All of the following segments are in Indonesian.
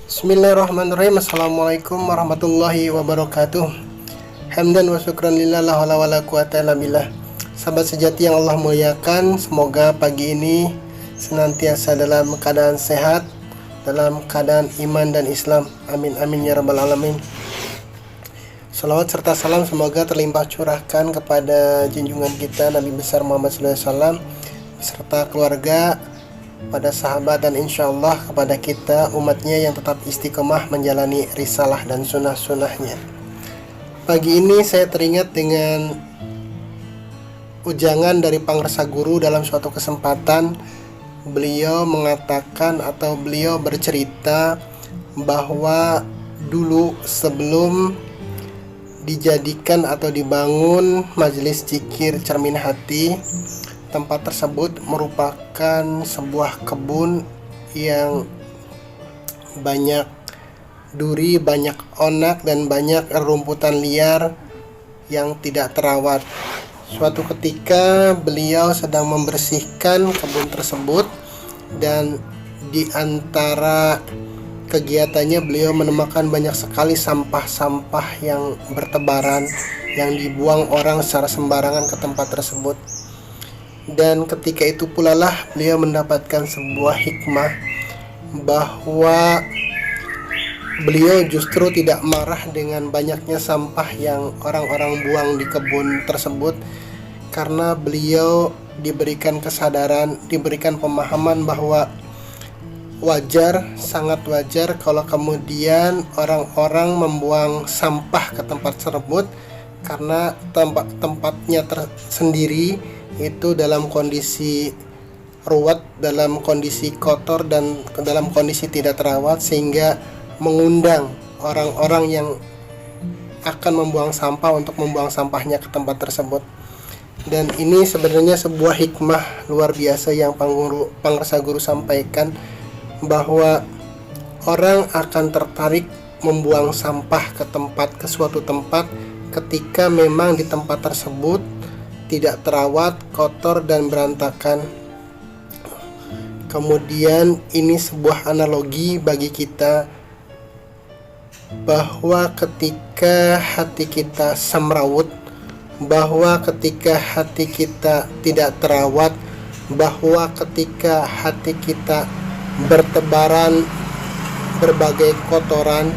Bismillahirrahmanirrahim. Assalamualaikum warahmatullahi wabarakatuh. Hamdan wa syukran lillah, la haula wala quwata illa billah. Sahabat sejati yang Allah muliakan, semoga pagi ini senantiasa dalam keadaan sehat, dalam keadaan iman dan Islam. Amin amin ya rabbal alamin. Salawat serta salam semoga terlimpah curahkan kepada junjungan kita Nabi besar Muhammad SAW beserta keluarga, pada sahabat, dan insya Allah kepada kita umatnya yang tetap istiqomah menjalani risalah dan sunnah-sunnahnya. Pagi ini saya teringat dengan ujangan dari Pangresa Guru dalam suatu kesempatan. Beliau mengatakan atau beliau bercerita bahwa dulu sebelum dijadikan atau dibangun majelis zikir cermin hati, tempat tersebut merupakan sebuah kebun yang banyak duri, banyak onak, dan banyak rumputan liar yang tidak terawat. Suatu ketika beliau sedang membersihkan kebun tersebut, dan di antara kegiatannya beliau menemukan banyak sekali sampah-sampah yang bertebaran, yang dibuang orang secara sembarangan ke tempat tersebut. Dan ketika itu pula lah beliau mendapatkan sebuah hikmah bahwa beliau justru tidak marah dengan banyaknya sampah yang orang-orang buang di kebun tersebut, karena beliau diberikan kesadaran, diberikan pemahaman bahwa wajar, sangat wajar kalau kemudian orang-orang membuang sampah ke tempat tersebut, karena tempatnya tersendiri itu dalam kondisi ruwet, dalam kondisi kotor, dan dalam kondisi tidak terawat, sehingga mengundang orang-orang yang akan membuang sampah untuk membuang sampahnya ke tempat tersebut. Dan ini sebenarnya sebuah hikmah luar biasa yang Pangresa Guru sampaikan, bahwa orang akan tertarik membuang sampah ke suatu tempat ketika memang di tempat tersebut tidak terawat, kotor, dan berantakan. Kemudian ini sebuah analogi bagi kita bahwa ketika hati kita semrawut, bahwa ketika hati kita tidak terawat, bahwa ketika hati kita bertebaran berbagai kotoran,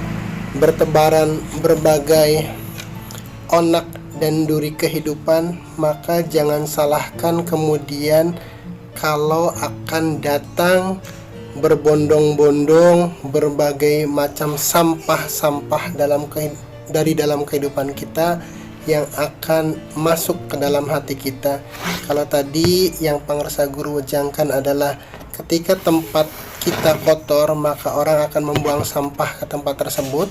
bertebaran berbagai onak dan duri kehidupan, maka jangan salahkan kemudian kalau akan datang berbondong-bondong berbagai macam sampah-sampah dari dalam kehidupan kita yang akan masuk ke dalam hati kita. Kalau tadi yang Pangresa Guru wajangkan adalah ketika tempat kita kotor, maka orang akan membuang sampah ke tempat tersebut,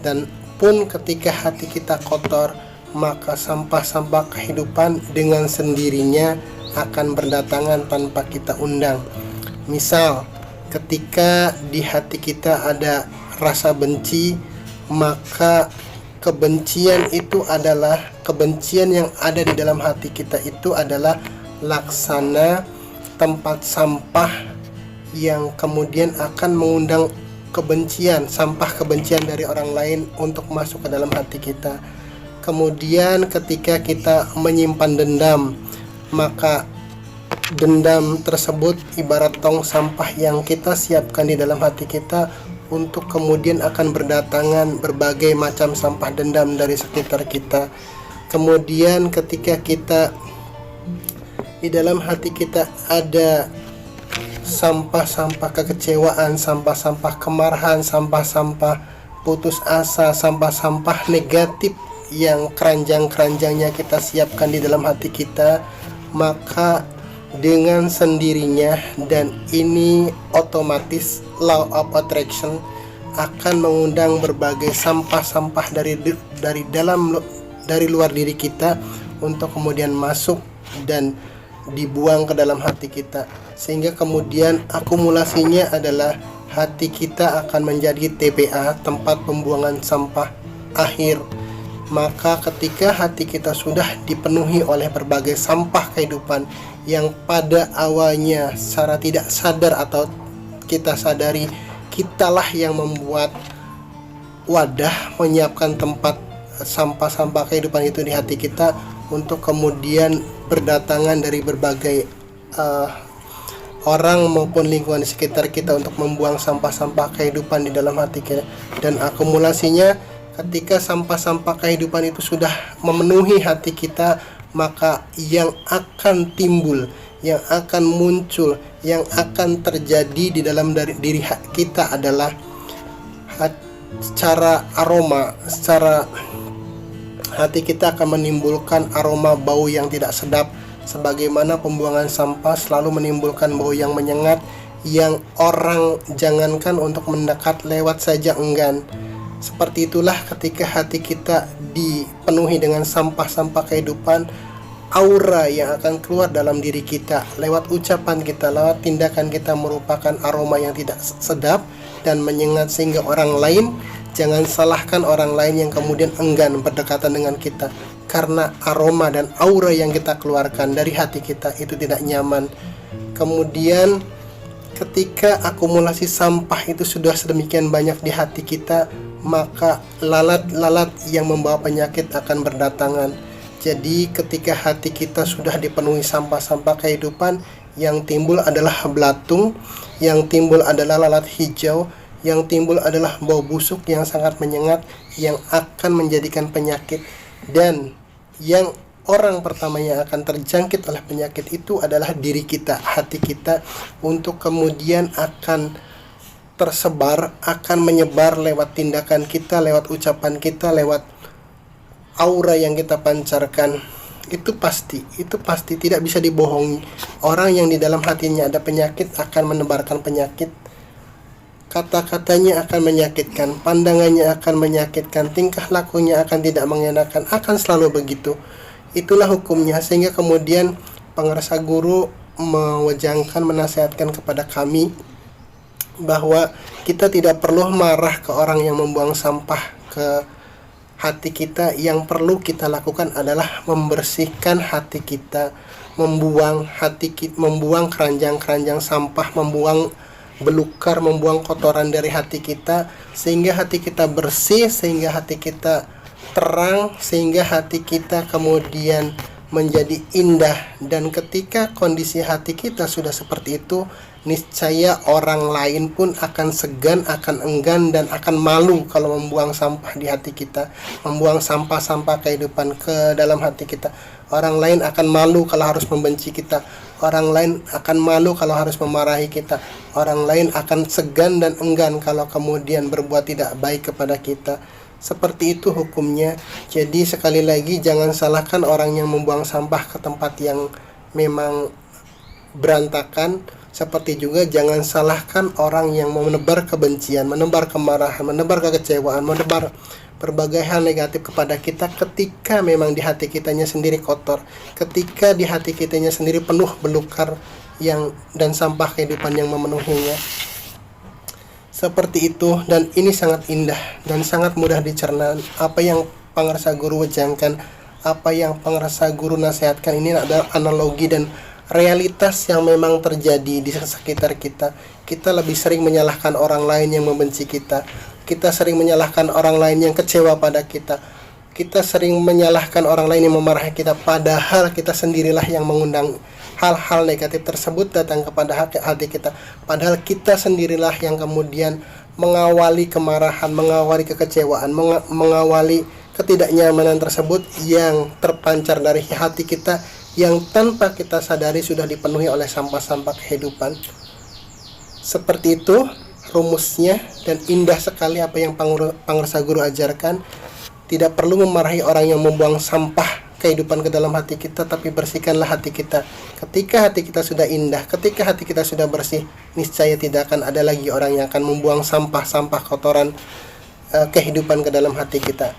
dan pun ketika hati kita kotor, maka sampah-sampah kehidupan dengan sendirinya akan berdatangan tanpa kita undang. Misal, ketika di hati kita ada rasa benci, maka kebencian yang ada di dalam hati kita itu adalah laksana tempat sampah yang kemudian akan mengundang kebencian, sampah kebencian dari orang lain untuk masuk ke dalam hati kita. Kemudian ketika kita menyimpan dendam, maka dendam tersebut ibarat tong sampah yang kita siapkan di dalam hati kita untuk kemudian akan berdatangan berbagai macam sampah dendam dari sekitar kita. Kemudian ketika kita di dalam hati kita ada sampah-sampah kekecewaan, sampah-sampah kemarahan, sampah-sampah putus asa, sampah-sampah negatif yang keranjang-keranjangnya kita siapkan di dalam hati kita, maka dengan sendirinya, dan ini otomatis law of attraction, akan mengundang berbagai sampah-sampah dari luar diri kita untuk kemudian masuk dan dibuang ke dalam hati kita, sehingga kemudian akumulasinya adalah hati kita akan menjadi TPA, tempat pembuangan sampah akhir. Maka ketika hati kita sudah dipenuhi oleh berbagai sampah kehidupan yang pada awalnya secara tidak sadar atau kita sadari kitalah yang membuat wadah, menyiapkan tempat sampah-sampah kehidupan itu di hati kita, untuk kemudian berdatangan dari berbagai orang maupun lingkungan di sekitar kita untuk membuang sampah-sampah kehidupan di dalam hati kita. Dan akumulasinya, ketika sampah-sampah kehidupan itu sudah memenuhi hati kita, maka yang akan timbul, yang akan muncul, yang akan terjadi di dalam diri kita adalah secara aroma, secara hati kita akan menimbulkan aroma bau yang tidak sedap, sebagaimana pembuangan sampah selalu menimbulkan bau yang menyengat, yang orang jangankan untuk mendekat, lewat saja enggan. Seperti itulah ketika hati kita dipenuhi dengan sampah-sampah kehidupan, aura yang akan keluar dalam diri kita lewat ucapan kita, lewat tindakan kita merupakan aroma yang tidak sedap dan menyengat, sehingga orang lain, jangan salahkan orang lain yang kemudian enggan berdekatan dengan kita, karena aroma dan aura yang kita keluarkan dari hati kita itu tidak nyaman. Kemudian ketika akumulasi sampah itu sudah sedemikian banyak di hati kita, maka lalat-lalat yang membawa penyakit akan berdatangan. Jadi ketika hati kita sudah dipenuhi sampah-sampah kehidupan, yang timbul adalah belatung, yang timbul adalah lalat hijau, yang timbul adalah bau busuk yang sangat menyengat, yang akan menjadikan penyakit. Dan yang orang pertama yang akan terjangkit oleh penyakit itu adalah diri kita, hati kita, untuk kemudian akan tersebar, akan menyebar lewat tindakan kita, lewat ucapan kita, lewat aura yang kita pancarkan. Itu pasti tidak bisa dibohongi. Orang yang di dalam hatinya ada penyakit akan menebarkan penyakit. Kata-katanya akan menyakitkan, pandangannya akan menyakitkan, tingkah lakunya akan tidak mengenakan, akan selalu begitu. Itulah hukumnya, sehingga kemudian pengarsa guru mewajangkan, menasihatkan kepada kami bahwa kita tidak perlu marah ke orang yang membuang sampah ke hati kita. Yang perlu kita lakukan adalah membersihkan hati kita, membuang keranjang-keranjang sampah, membuang belukar, membuang kotoran dari hati kita, sehingga hati kita bersih, sehingga hati kita terang, sehingga hati kita kemudian menjadi indah. Dan ketika kondisi hati kita sudah seperti itu, niscaya orang lain pun akan segan, akan enggan, dan akan malu kalau membuang sampah di hati kita, membuang sampah-sampah kehidupan ke dalam hati kita. Orang lain akan malu kalau harus membenci kita, orang lain akan malu kalau harus memarahi kita, orang lain akan segan dan enggan kalau kemudian berbuat tidak baik kepada kita. Seperti itu hukumnya. Jadi sekali lagi, jangan salahkan orang yang membuang sampah ke tempat yang memang berantakan. Seperti juga jangan salahkan orang yang menebar kebencian, menebar kemarahan, menebar kekecewaan, menebar berbagai hal negatif kepada kita, ketika memang di hati kitanya sendiri kotor, ketika di hati kitanya sendiri penuh belukar dan sampah kehidupan yang memenuhinya. Seperti itu, dan ini sangat indah dan sangat mudah dicerna. Apa yang pengarsa guru wajangkan, apa yang pengarsa guru nasihatkan, ini adalah analogi dan realitas yang memang terjadi di sekitar kita. Kita lebih sering menyalahkan orang lain yang membenci kita. Kita sering menyalahkan orang lain yang kecewa pada kita. Kita sering menyalahkan orang lain yang memarahi kita, padahal kita sendirilah yang mengundang hal-hal negatif tersebut datang kepada hati kita. Padahal kita sendirilah yang kemudian mengawali kemarahan, mengawali kekecewaan, mengawali ketidaknyamanan tersebut yang terpancar dari hati kita, yang tanpa kita sadari sudah dipenuhi oleh sampah-sampah kehidupan. Seperti itu rumusnya, dan indah sekali apa yang pengarsa guru ajarkan. Tidak perlu memarahi orang yang membuang sampah kehidupan ke dalam hati kita, tapi bersihkanlah hati kita. Ketika hati kita sudah indah, ketika hati kita sudah bersih, niscaya tidak akan ada lagi orang yang akan membuang sampah-sampah kotoran kehidupan ke dalam hati kita.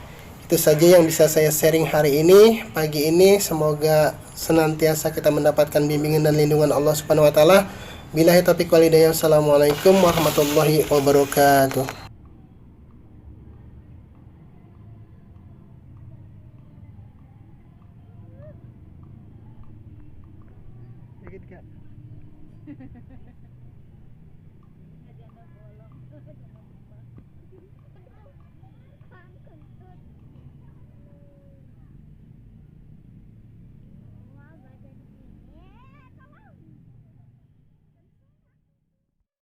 Itu saja yang bisa saya sharing hari ini, pagi ini. Semoga senantiasa kita mendapatkan bimbingan dan lindungan Allah Subhanahu wa taala. Billahi taufiq wal hidayah. Assalamualaikum warahmatullahi wabarakatuh.